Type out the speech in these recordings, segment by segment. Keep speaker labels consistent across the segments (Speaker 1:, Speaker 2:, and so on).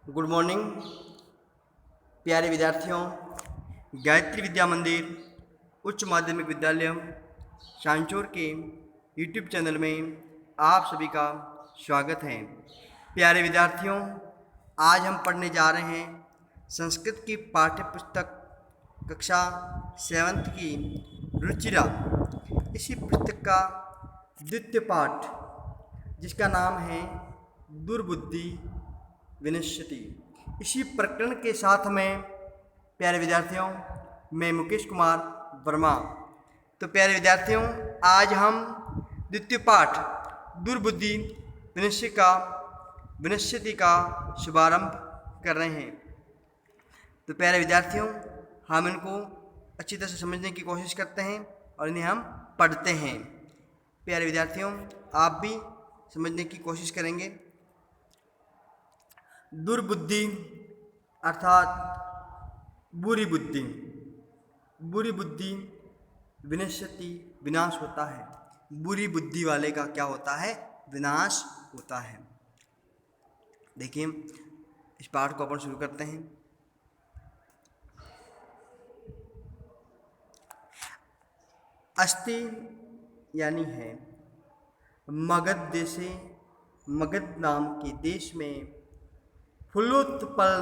Speaker 1: Good morning प्यारे विद्यार्थियों। गायत्री विद्या मंदिर उच्च माध्यमिक विद्यालय शांचौर के यूट्यूब चैनल में आप सभी का स्वागत है। प्यारे विद्यार्थियों, आज हम पढ़ने जा रहे हैं संस्कृत की पाठ्य पुस्तक कक्षा 7th की रुचिरा। इसी पुस्तक का द्वितीय पाठ जिसका नाम है दुर्बुद्धि विनश्यति। इसी प्रकरण के साथ में प्यारे विद्यार्थियों, मैं मुकेश कुमार वर्मा। तो प्यारे विद्यार्थियों, आज हम द्वितीय पाठ दुर्बुद्धि विनश्यति का शुभारंभ कर रहे हैं। तो प्यारे विद्यार्थियों, हम इनको अच्छी तरह से समझने की कोशिश करते हैं और इन्हें हम पढ़ते हैं। प्यारे विद्यार्थियों, आप भी समझने की कोशिश करेंगे। दुर्बुद्धि अर्थात बुरी बुद्धि। बुरी बुद्धि विनश्यति, विनाश होता है। बुरी बुद्धि वाले का क्या होता है? विनाश होता है। देखिए, इस पाठ को अपन शुरू करते हैं। अस्ति यानी है। मगध देशे, मगध नाम के देश में फुलोत्पल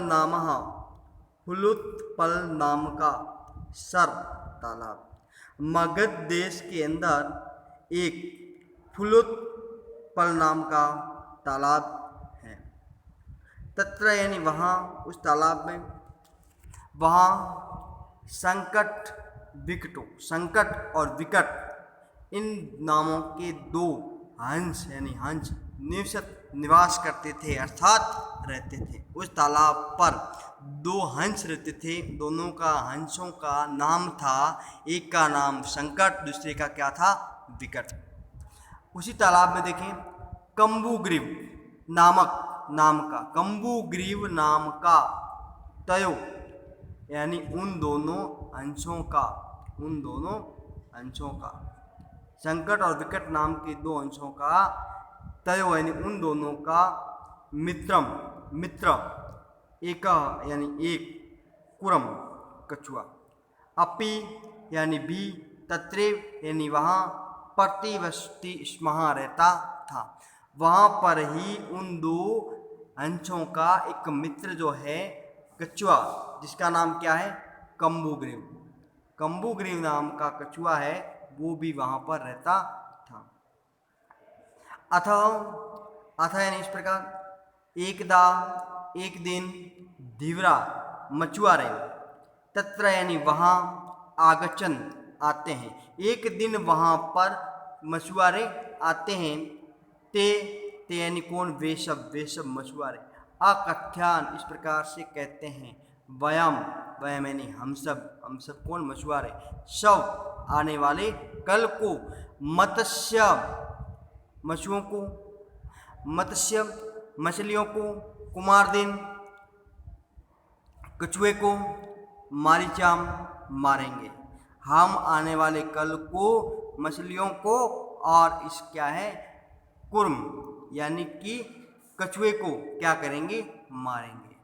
Speaker 1: नाम का सर तालाब। मगध देश के अंदर एक फुलोत्पल नाम का तालाब है। तत्र यानी वहाँ, उस तालाब में, वहाँ संकट और विकट इन नामों के दो हंस यानी हंस निवास करते थे, अर्थात रहते थे। उस तालाब पर दो हंस रहते थे। दोनों का, हंसों का नाम था, एक का नाम संकट, दूसरे का क्या था? विकट। उसी तालाब में देखें, कंबुग्रीव नाम का तयो यानी उन दोनों हंसों का संकट और विकट नाम के दो अंशों का तयो यानी उन दोनों का मित्र एक यानी एक, कुरम कछुआ, अपि यानी भी, तत्रेव यानी वहाँ, प्रतिवसति स्महा रहता था। वहाँ पर ही उन दो अंशों का एक मित्र जो है कछुआ, जिसका नाम क्या है? कंबुग्रीव नाम का कछुआ है, वो भी वहाँ पर रहता था। अथ यानी इस प्रकार, एक दिन धीवरा मछुआरे, तत्र यानी वहाँ, आगचन आते हैं। एक दिन वहाँ पर मछुआरे आते हैं। ते यानी कौन? वेशव मछुआरे। अकथ्यान इस प्रकार से कहते हैं। वयम यानी हम सब कौन? मछुआरे। शव आने वाले, कल को, मत्स्य मछलियों को, कुमारदिन कछुए को, मारीचाम मारेंगे। हम आने वाले कल को मछलियों को और इस क्या है? कुर्म यानी कि कछुए को क्या करेंगे? मारेंगे।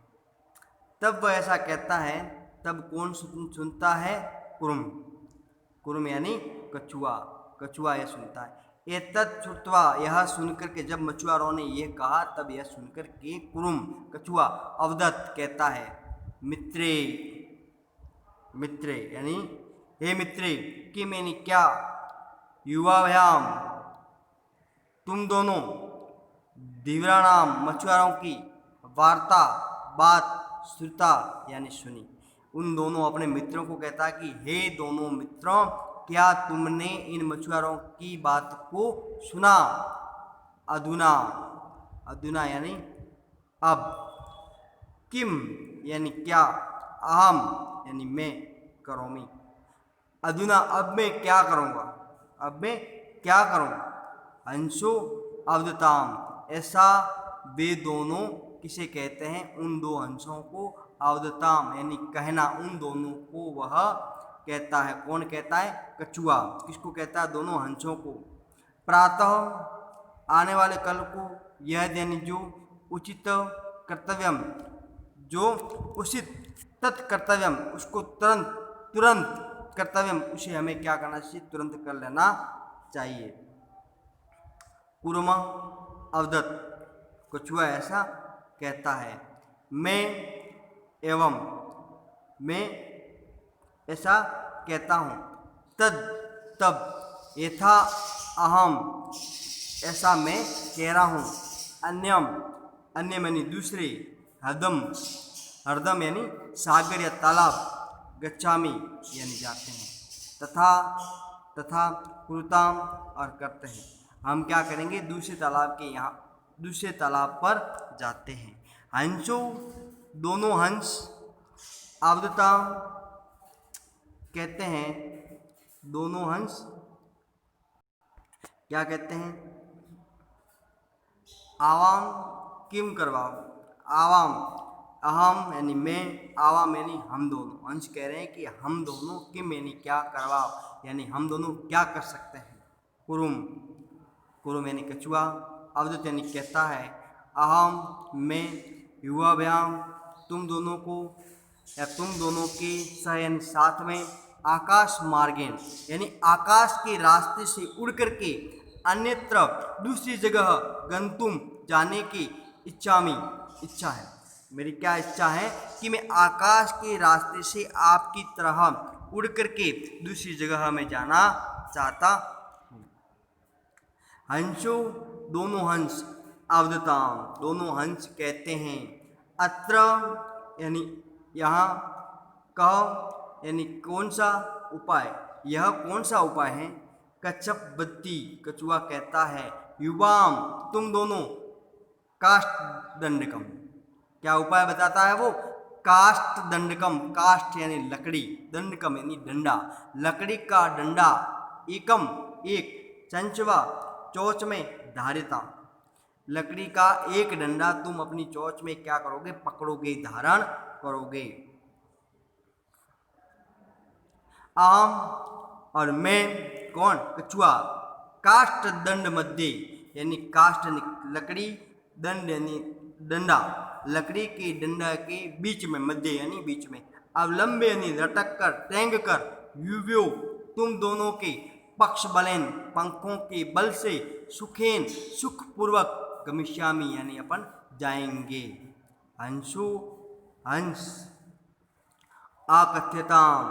Speaker 1: तब वह ऐसा कहता है, तब कौन सुनता है? कुर्म यानी कछुआ यह सुनता है। एतत् श्रुत्वा, यह सुनकर के, जब मछुआरों ने यह कहा, तब यह सुनकर के कुर्म कछुआ अवदत्त कहता है, मित्रे यानी हे मित्रे, कि मैंने क्या? युवाभ्याम, तुम दोनों, धीवराणाम मछुआरों की, वार्ता बात, श्रुता यानी सुनी। उन दोनों अपने मित्रों को कहता है कि हे दोनों मित्रों, क्या तुमने इन मछुआरों की बात को सुना? अधुना यानी अब, किम यानी क्या, अहम यानी मैं, करोमी अधुना अब मैं क्या करूँगा। अंशो अवदताम, ऐसा वे दोनों किसे कहते हैं? उन दो हंसों को, अवदताम यानी कहना, उन दोनों को वह कहता है। कौन कहता है? कछुआ। किसको कहता है? दोनों हंसों को। प्रातः आने वाले कल को, यह दिन जो, उचित कर्तव्यम जो उचित तत्कर्तव्यम, उसको तुरंत तुरंत कर्तव्यम, उसे हमें क्या करना चाहिए, तुरंत कर लेना चाहिए। कुर्मा अवदत, कछुआ ऐसा कहता है। मैं एवं, मैं ऐसा कहता हूँ। तद तब, यथा अहम, ऐसा मैं कह रहा हूँ। अन्यम, अन्य यानी दूसरे। हरदम, हरदम यानी सागर या तालाब। गच्छामि यानी जाते हैं। तथा, तथा कुरुताम, और करते हैं। हम क्या करेंगे, दूसरे तालाब के यहाँ, दूसरे तालाब पर जाते हैं। हंसो, दोनों हंस। आवदता, कहते हैं, दोनों हंस क्या कहते हैं, आवाम किम करवाओ। आवाम, अहम यानी मैं, आवाम यानी हम दोनों। हंस कह रहे हैं कि हम दोनों किम यानी क्या करवाओ, यानी हम दोनों क्या कर सकते हैं। कुरुम, कुरुम यानी कछुआ। अवदत यानी कहता है। अहम मैं, युवा व्याम, तुम दोनों को या तुम दोनों के, सह यानी साथ में, आकाश मार्गेन यानी आकाश के रास्ते से उड़ करके, अन्यत्र दूसरी जगह, गंतुम जाने की इच्छा में, इच्छा है, मेरी क्या इच्छा है कि मैं आकाश के रास्ते से आपकी तरह उड़ करके दूसरी जगह में जाना चाहता हूँ। हंसो, दोनों हंस। अवदताम, दोनों हंस कहते हैं। अत्र यानी यहाँ, कह यानी कौन सा उपाय, यह कौन सा उपाय है। कच्छप बत्ती, कछुआ कहता है। युवाम, तुम दोनों। काष्ठ दंडकम, क्या उपाय बताता है वो, काष्ठ दंडकम। काष्ठ यानी लकड़ी, दंडकम यानी डंडा, लकड़ी का डंडा। एकम, एक। चंचवा, चोच में धारिता, लकड़ी का एक डंडा तुम अपनी चोच में क्या करोगे, पकड़ोगे, धारण करोगे। आम, और मैं, कौन, कछुआ। काष्ठ दंड मध्य, यानी काष्ठ लकड़ी, दंड यानी डंडा, लकड़ी के डंडा के बीच में, मध्य यानी बीच में। अवलंब यानी लटक कर, टेंग कर। युव्यो, तुम दोनों के। पक्ष बलेन, पंखों के बल से। सुखेन, सुखपूर्वक। गमिष्यामि यानी अपन जाएंगे। हंसु, हंस। आकथ्यताम,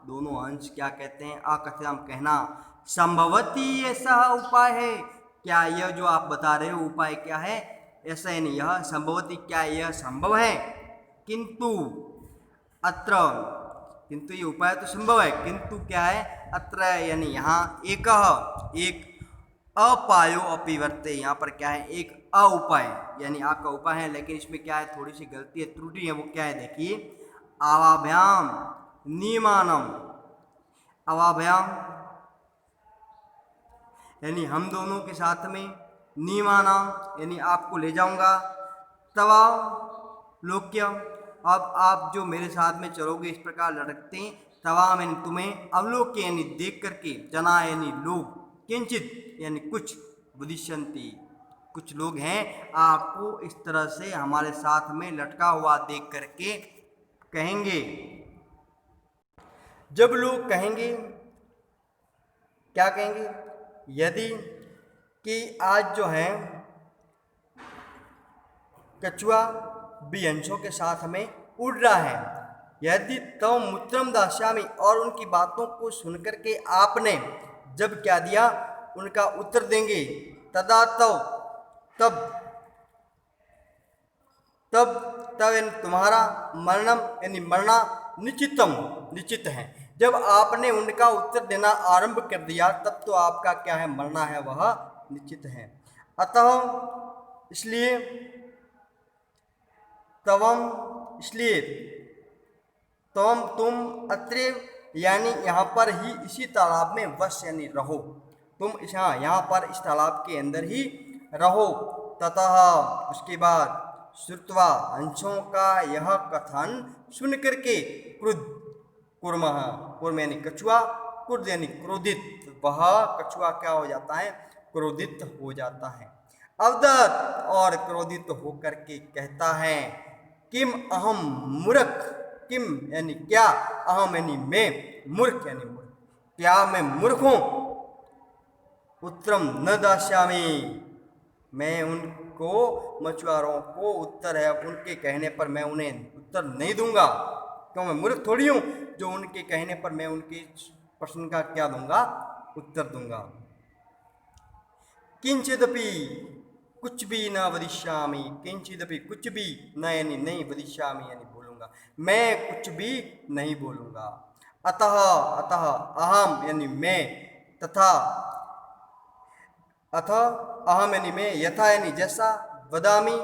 Speaker 1: दोनों हंस क्या कहते हैं, आकथ्यताम कहना। संभवती ऐसा उपाय है, क्या यह जो आप बता रहे हो उपाय क्या है, ऐसा नहीं, यह संभवती, क्या यह संभव है। किंतु अत्र, किंतु ये उपाय तो संभव है, किंतु क्या है, अत्र यानी यहाँ, एक अपायो अपिवर्ते, यहाँ पर क्या है, एक उपाय यानी आपका उपाय है, लेकिन इसमें क्या है, थोड़ी सी गलती है, त्रुटि है। वो क्या है, देखिए। आवाभ्याम नियमानम, अवाभ्याम यानी हम दोनों के साथ में, नियमानम यानी आपको ले जाऊंगा। तवा लोक्य, अब आप जो मेरे साथ में चलोगे इस प्रकार लटकते, तवा मैंने तुम्हें, अवलोक्य यानी देख करके, जना यानी लोग, किंचित यानी कुछ, बुद्धिशंति कुछ लोग हैं, आपको इस तरह से हमारे साथ में लटका हुआ देख करके कहेंगे। जब लोग कहेंगे, क्या कहेंगे, यदि कि आज जो है कछुआ भी हंसों के साथ में उड़ रहा है, यदि तव मूत्रम दास्यामि, और उनकी बातों को सुनकर के आपने जब क्या दिया, उनका उत्तर देंगे। तदा तव, तब, तब, तब यानी तुम्हारा, मरणम यानी मरना, निश्चितम निश्चित है। जब आपने उनका उत्तर देना आरंभ कर दिया, तब तो आपका क्या है, मरना है वह निश्चित है। अतः इसलिए, तवम इसलिए, तवम तुम, अत्रेव यानी यहाँ पर ही, इसी तालाब में, वश यानी रहो, तुम यहाँ पर इस तालाब के अंदर ही रहो। ततः उसके बाद, श्रुत्वा हंसों का यह कथन सुन करके, क्रुद्ध, कुर्मः, कुर्म यानी कछुआ, क्रुद्ध यानी क्रोधित, वह कछुआ क्या हो जाता है, क्रोधित हो जाता है। अवदत, और क्रोधित होकर के कहता है। किम अहम मूर्ख, किम यानी क्या, अहम यानी मैं, मूर्ख यानी मूर्ख, क्या मैं मूर्ख हूं। उत्तरम न दास्यामि, मैं उनको मछुआरों को उत्तर है उनके कहने पर मैं उन्हें उत्तर नहीं दूंगा, क्यों मैं मूर्ख थोड़ी हूं जो उनके कहने पर मैं उनके प्रश्न का क्या दूंगा, उत्तर दूंगा। किंचिदपि, कुछ भी न वदिष्यामि, किंचिदपि कुछ भी, न यानी नहीं, वदिष्यामि यानी बोलूंगा, मैं कुछ भी नहीं बोलूंगा। अतः, अतः अहम यानी मैं, तथा अथ अहम यानी मैं, यथा यानी जैसा, वदामि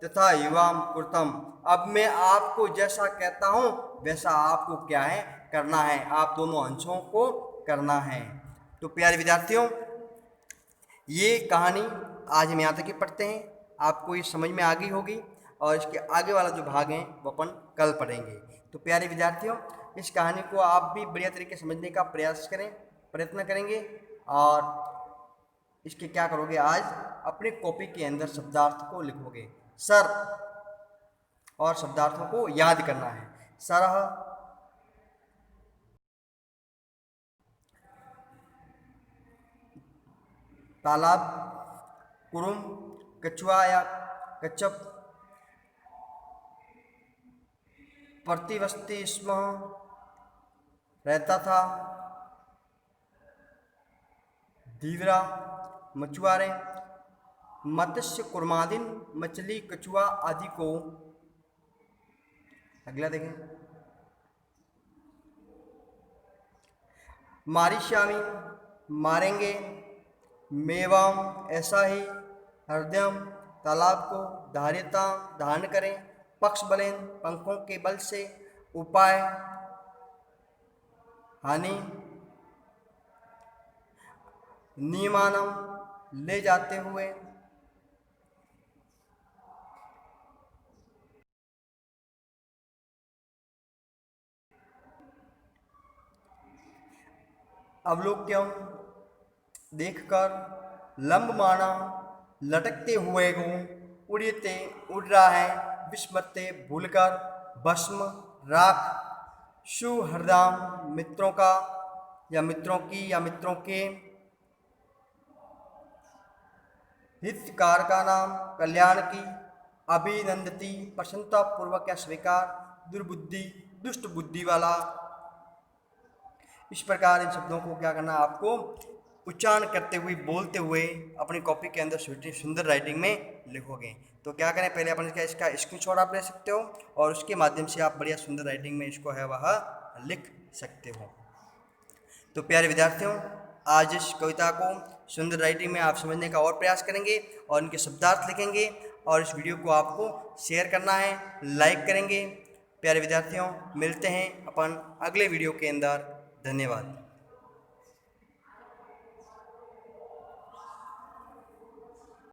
Speaker 1: तथा युवाम कुर्तम, अब मैं आपको जैसा कहता हूं वैसा आपको क्या है, करना है, आप दोनों अंशों को करना है। तो प्यारे विद्यार्थियों, ये कहानी आज हम यहाँ तक ही पढ़ते हैं, आपको ये समझ में आ गई होगी और इसके आगे वाला जो भाग है वो अपन कल पढ़ेंगे। तो प्यारे विद्यार्थियों, इस कहानी को आप भी बढ़िया तरीके से समझने का प्रयास करें, प्रयत्न करेंगे और इसके क्या करोगे, आज अपने कॉपी के अंदर शब्दार्थ को लिखोगे। सर और शब्दार्थों को याद करना है। सरह, तालाब, कुरुम, कछुआ या कच्छप, प्रतिवस्ती स्म, रहता था, धीवरा, मछुआरे, मत्स्य कुर्मादिन, मछली कछुआ आदि को। अगला देखें, मारिष्यामि, मारेंगे, मेवाम ऐसा ही, हृदयम तालाब को, धार्यता धारण करें, पक्ष बलेन पंखों के बल से, उपाय हानि, नियमानम ले जाते हुए, अवलोक्यम देखकर, लंबमाना लटकते हुए को, उड़ते उड़ रहा है, विस्मृते भूलकर, भस्म राख, सुहृदाम मित्रों का या मित्रों की या मित्रों के, हितकार का नाम, कल्याण की, अभिनंदती प्रसन्नता पूर्वक या स्वीकार, दुर्बुद्धि दुष्ट बुद्धि वाला। इस प्रकार इन शब्दों को क्या करना, आपको उच्चारण करते हुए, बोलते हुए अपनी कॉपी के अंदर सुंदर राइटिंग में लिखोगे। तो क्या करें, पहले अपन इसका स्क्रीनशॉट आप ले सकते हो और उसके माध्यम से आप बढ़िया सुंदर राइटिंग में इसको है वह लिख सकते हो। तो प्यारे विद्यार्थियों, आज इस कविता को सुंदर राइटिंग में आप समझने का और प्रयास करेंगे और इनके शब्दार्थ लिखेंगे और इस वीडियो को आपको शेयर करना है, लाइक करेंगे। प्यारे विद्यार्थियों, मिलते हैं अपन अगले वीडियो के अंदर। धन्यवाद।